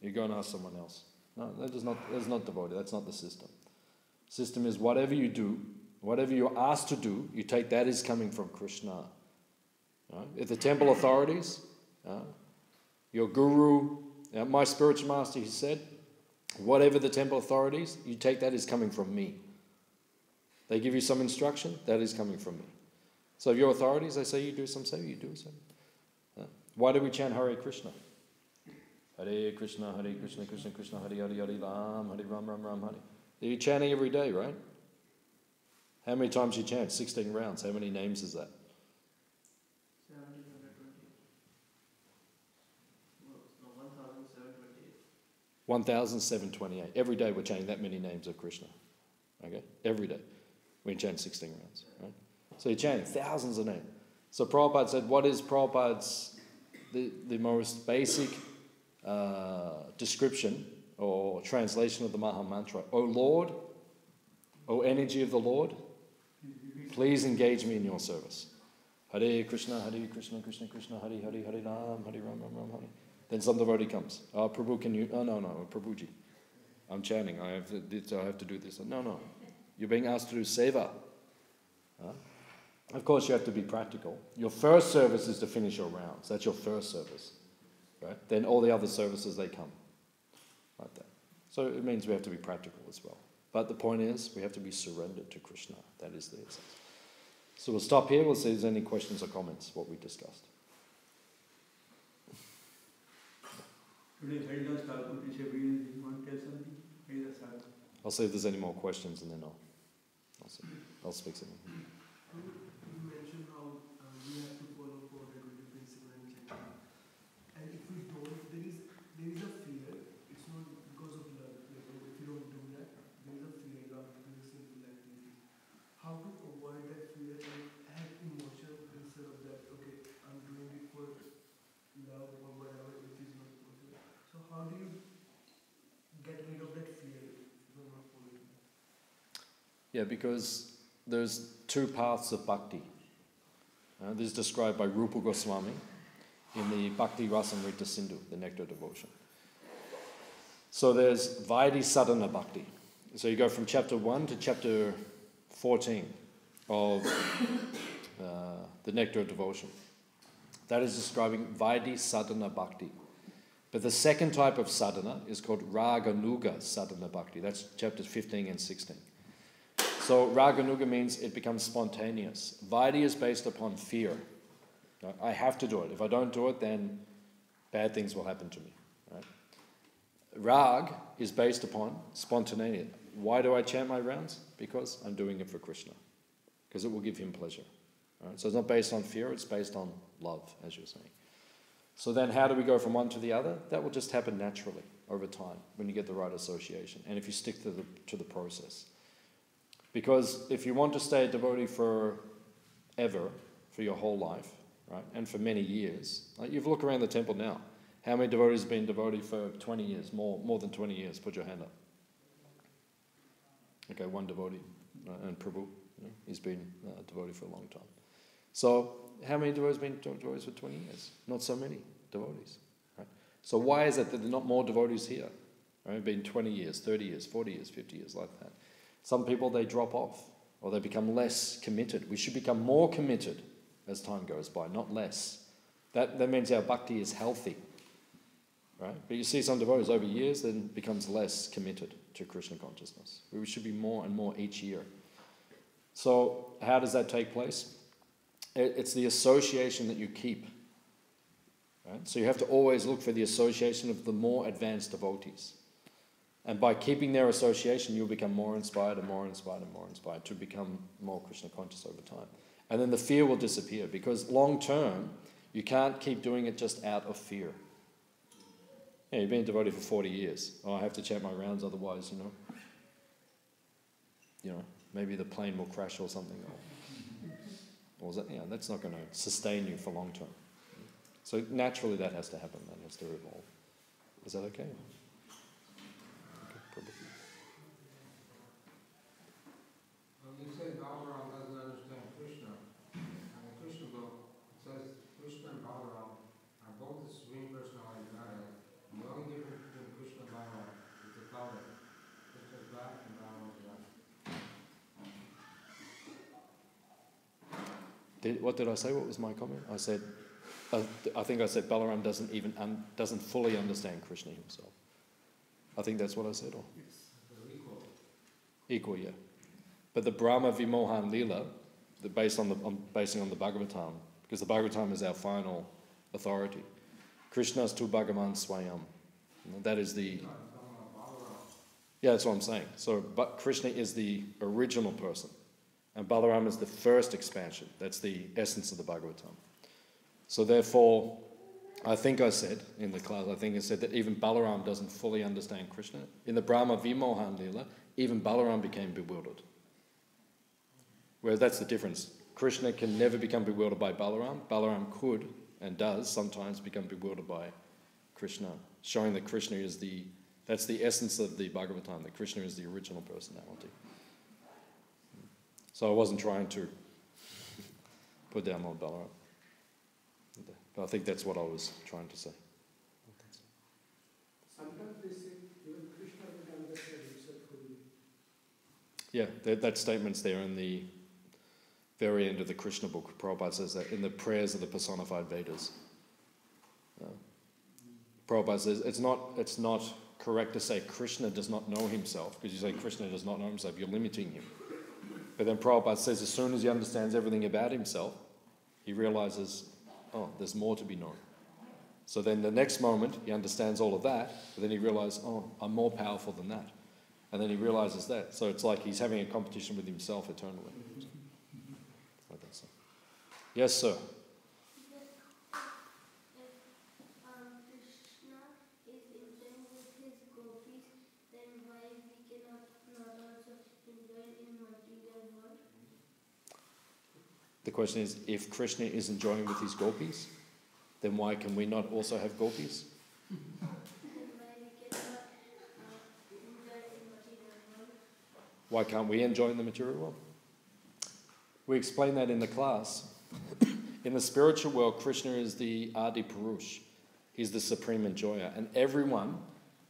You go and ask someone else. No, that is not devotee. That's not the system. System is whatever you do, whatever you're asked to do, you take that is coming from Krishna. If the temple authorities, your guru, my spiritual master, he said, whatever the temple authorities, you take that is coming from me. They give you some instruction, that is coming from me. So if your authorities, they say you do some, say you do some. Why do we chant Hare Krishna? Hare Krishna, Krishna Krishna, Hare Hare, Hare Ram, Hare Ram, Ram Ram, Hare. You're chanting every day, right? How many times you chant? 16 rounds. How many names is that? 1,728. Every day we're chanting that many names of Krishna. Okay? Every day. We chant 16 rounds. Right? So you're chanting thousands of names. So Prabhupada said, what is Prabhupada's the most basic description or translation of the Maha Mantra? O Lord, O energy of the Lord, please engage me in your service. Hare Krishna, Krishna Krishna, Hare Hare, Hare Ram, Hare Ram, Ram Ram, Hare. Then some devotee comes. Oh, Prabhu, can you? Oh, no, Prabhuji. I'm chanting. I have to do this. No. You're being asked to do seva. Of course, you have to be practical. Your first service is to finish your rounds. That's your first service. Right? Then all the other services, they come. Like that. So it means we have to be practical as well. But the point is, we have to be surrendered to Krishna. That is the essence. So we'll stop here. We'll see if there's any questions or comments, what we discussed. Today, Haridas Thakur Kesava, you want to tell something? Haridas Thakur. I'll see if there's any more questions and then I'll speak something. You mentioned how we have to follow Founder-Acharya principle and chanting. And if we don't, there is a fear. It's not because of love. Like, if you don't do that, there is a fear around doing simple activities. How to avoid that fear and have emotion instead of that, okay, I'm doing it for love or whatever, which is not possible. So how do you get rid of that fear if you're not following? Yeah, because there's two paths of bhakti. This is described by Rupa Goswami in the Bhakti Rasamrita Sindhu, the Nectar Devotion. So there's Vaidhi Sadhana Bhakti. So you go from chapter 1 to chapter 14 of the Nectar Devotion. That is describing Vaidhi Sadhana Bhakti. But the second type of sadhana is called Raganuga Sadhana Bhakti. That's chapters 15 and 16. So Raganuga means it becomes spontaneous. Vaidhi is based upon fear. I have to do it. If I don't do it, then bad things will happen to me. Right? Rag is based upon spontaneity. Why do I chant my rounds? Because I'm doing it for Krishna. Because it will give him pleasure. Right? So it's not based on fear, it's based on love, as you're saying. So then how do we go from one to the other? That will just happen naturally over time when you get the right association and if you stick to the process. Because if you want to stay a devotee forever, for your whole life, right, and for many years, like you've looked around the temple now, how many devotees have been devotee for 20 years, more than 20 years? Put your hand up. Okay, one devotee, and Prabhu, he's been a devotee for a long time. So how many devotees have been devotees for 20 years? Not so many devotees. Right? So why is it that there are not more devotees here? Right? Been 20 years, 30 years, 40 years, 50 years, like that. Some people, they drop off or they become less committed. We should become more committed as time goes by, not less. That means our bhakti is healthy. Right? But you see some devotees over years then becomes less committed to Krishna consciousness. We should be more and more each year. So how does that take place? It's the association that you keep. Right? So you have to always look for the association of the more advanced devotees. And by keeping their association, you'll become more inspired and more inspired and more inspired to become more Krishna conscious over time. And then the fear will disappear because long term, you can't keep doing it just out of fear. Yeah, you've been devotee for 40 years. Oh, I have to chant my rounds, otherwise, maybe the plane will crash or something. Or is that, that's not going to sustain you for long term. So naturally that has to happen, that has to evolve. Is that okay? You say Balaram doesn't understand Krishna. In the Krishna book, it says Krishna and Balaram are both the Supreme Personality of Godhead. The only difference between Krishna and Balaram is the color. Krishna is black and Balaram is white. What did I say? What was my comment? I said, I think I said Balaram doesn't fully understand Krishna himself. I think that's what I said. Or? Yes. They're equal. Equal, yeah. But the Brahma Vimohan Lila, basing on the Bhagavatam, because the Bhagavatam is our final authority. Krishna's tu Bhagavan Swayam. That is the... Yeah, that's what I'm saying. So but Krishna is the original person. And Balaram is the first expansion. That's the essence of the Bhagavatam. So therefore, I think I said in the class, that even Balaram doesn't fully understand Krishna. In the Brahma Vimohan Lila, even Balaram became bewildered. Whereas that's the difference. Krishna can never become bewildered by Balaram. Balaram could and does sometimes become bewildered by Krishna, showing that Krishna is that's the essence of the Bhagavatam, that Krishna is the original personality. So I wasn't trying to put down on Balaram. But I think that's what I was trying to say. Sometimes they say even Krishna will understand himself fully. Yeah, that statement's there in the very end of the Krishna book. Prabhupada says that in the prayers of the personified Vedas. Prabhupada says it's not correct to say Krishna does not know himself, because you say Krishna does not know himself, you're limiting him. But then Prabhupada says as soon as he understands everything about himself, he realizes, oh, there's more to be known. So then the next moment, he understands all of that, but then he realizes, oh, I'm more powerful than that. And then he realizes that. So it's like he's having a competition with himself eternally. Like that, so. Yes, sir. The question is, if Krishna is enjoying with his gopis, then why can we not also have gopis? Why can't we enjoy in the material world? We explain that in the class. In the spiritual world, Krishna is the Adi Purush. He's the supreme enjoyer. And everyone,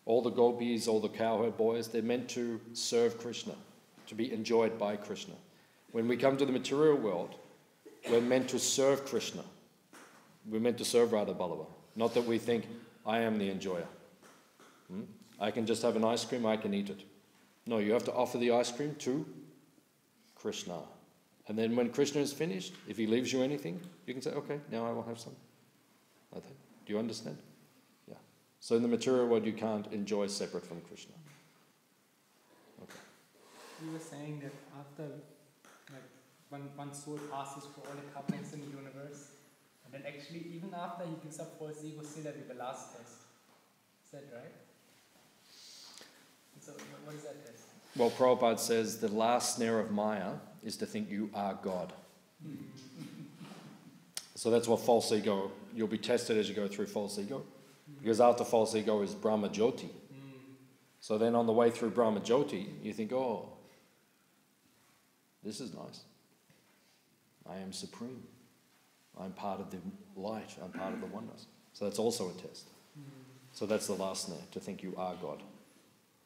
all the gopis, all the cowherd boys, they're meant to serve Krishna, to be enjoyed by Krishna. When we come to the material world, we're meant to serve Krishna. We're meant to serve Radha Ballabha. Not that we think, I am the enjoyer. I can just have an ice cream, I can eat it. No, you have to offer the ice cream to Krishna. And then when Krishna is finished, if he leaves you anything, you can say, okay, now I will have some. I think. Do you understand? Yeah. So in the material world, you can't enjoy separate from Krishna. Okay. You were saying that after, like, one soul passes through all the couplings in the universe, and then actually, even after he gives up false ego, still there will be the last test. Is that right? So what is that test? Well, Prabhupada says the last snare of Maya is to think you are God. So that's what false ego, you'll be tested as you go through false ego. Because after false ego is Brahma Jyoti. So then on the way through Brahma Jyoti, you think, oh, this is nice. I am supreme. I'm part of the light. I'm part of the oneness. So that's also a test. So that's the last snare, to think you are God.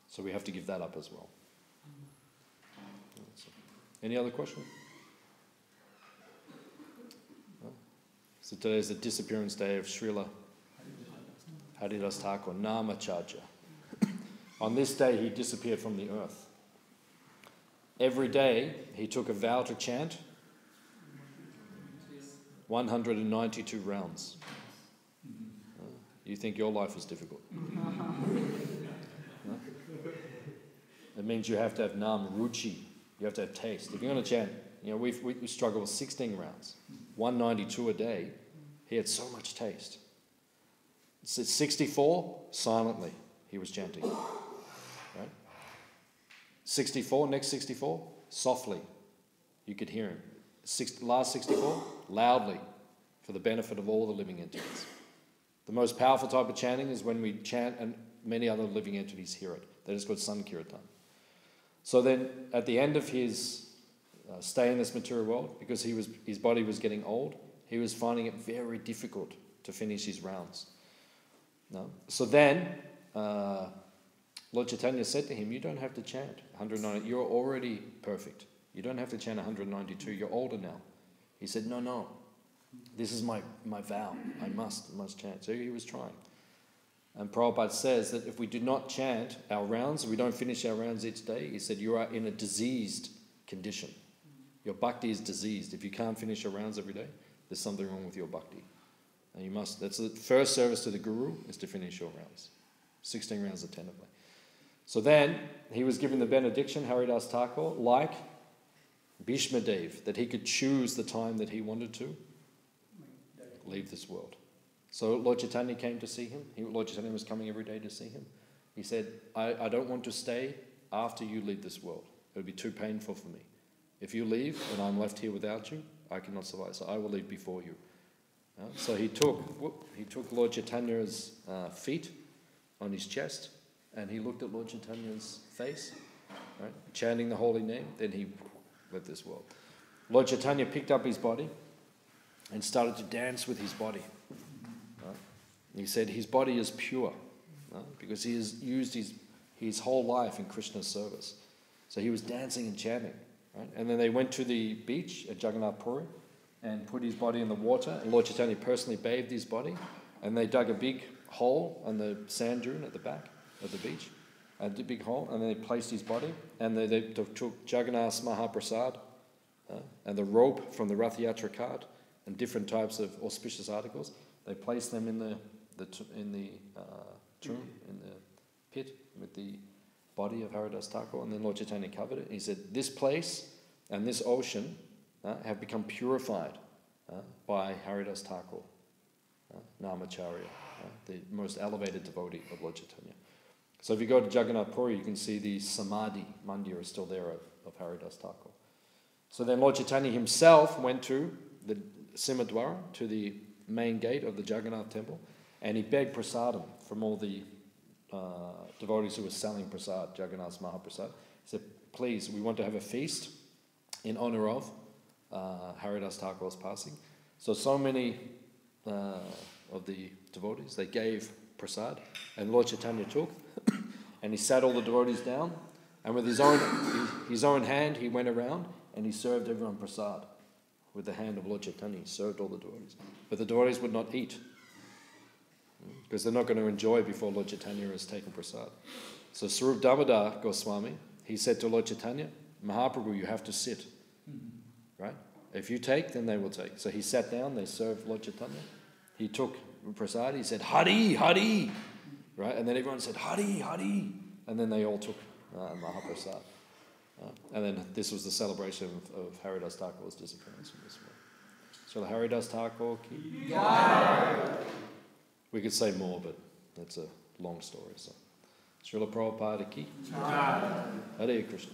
So we have to give that up as well. Any other questions? No? So today is the disappearance day of Srila Haridas Thakur, Namacharya. On this day he disappeared from the earth. Every day he took a vow to chant 192 rounds. You think your life is difficult? No? It means you have to have nam ruchi. You have to have taste. If you're going to chant, we struggle with 16 rounds. 192 a day. He had so much taste. It's 64, silently he was chanting. Right? 64, next 64, softly. You could hear him. Last 64, loudly, for the benefit of all the living entities. The most powerful type of chanting is when we chant and many other living entities hear it. That is called Sankirtan. So then, at the end of his stay in this material world, because his body was getting old, he was finding it very difficult to finish his rounds. No? So then, Lord Chaitanya said to him, you don't have to chant 190, you're already perfect. You don't have to chant 192, you're older now. He said, no, this is my vow, I must chant. So he was trying. And Prabhupada says that if we do not chant our rounds, we don't finish our rounds each day, he said you are in a diseased condition. Your bhakti is diseased. If you can't finish your rounds every day, there's something wrong with your bhakti. And you must, that's the first service to the Guru, is to finish your rounds. 16 rounds attentively. So then, he was given the benediction, Haridas Thakur, like Bhishma Dev, that he could choose the time that he wanted to leave this world. So Lord Chaitanya came to see him. Lord Chaitanya was coming every day to see him. He said, I don't want to stay after you leave this world. It would be too painful for me. If you leave and I'm left here without you, I cannot survive. So I will leave before you. So he took Lord Chaitanya's feet on his chest, and he looked at Lord Chaitanya's face, right, chanting the holy name. Then he left this world. Lord Chaitanya picked up his body and started to dance with his body. He said his body is pure, because he has used his whole life in Krishna's service. So he was dancing and chanting. Right? And then they went to the beach at Jagannath Puri and put his body in the water. And Lord Chaitanya personally bathed his body. And they dug a big hole on the sand dune at the back. at the beach, a big hole, and then they placed his body, and they took Jagannath's Mahaprasad and the rope from the Rath Yatra cart and different types of auspicious articles. They placed them in the tomb, in the pit with the body of Haridas Thakur, and then Lord Chaitanya covered it. He said, this place and this ocean have become purified by Haridas Thakur, Namacharya, the most elevated devotee of Lord Chaitanya. So if you go to Jagannath Puri, you can see the Samadhi Mandir is still there of Haridas Thakur. So then Lord Chaitanya himself went to the Simhadwara, to the main gate of the Jagannath temple, and he begged prasadam from all the devotees who were selling prasad, Jagannath's Mahaprasad. He said, please, we want to have a feast in honor of Haridas Thakur's passing. So many of the devotees, they gave prasad, and Lord Chaitanya took, and he sat all the devotees down, and with his own hand, he went around and he served everyone prasad. With the hand of Lord Chaitanya, he served all the devotees. But the devotees would not eat, because they're not going to enjoy before Lord Chaitanya has taken prasad. So Swarup Damodar Goswami, he said to Lord Chaitanya, Mahaprabhu, you have to sit. Right? If you take, then they will take. So he sat down, they served Lord Chaitanya. He took prasad, he said, Hari, Hari. Right? And then everyone said, Hari, Hari. And then they all took Mahaprasad. And then this was the celebration of Haridas Thakur's disappearance from this world. So Haridas Thakur ki. Yeah. We could say more, but that's a long story. So, Srila Prabhupada ki. Yeah. Hare Krishna.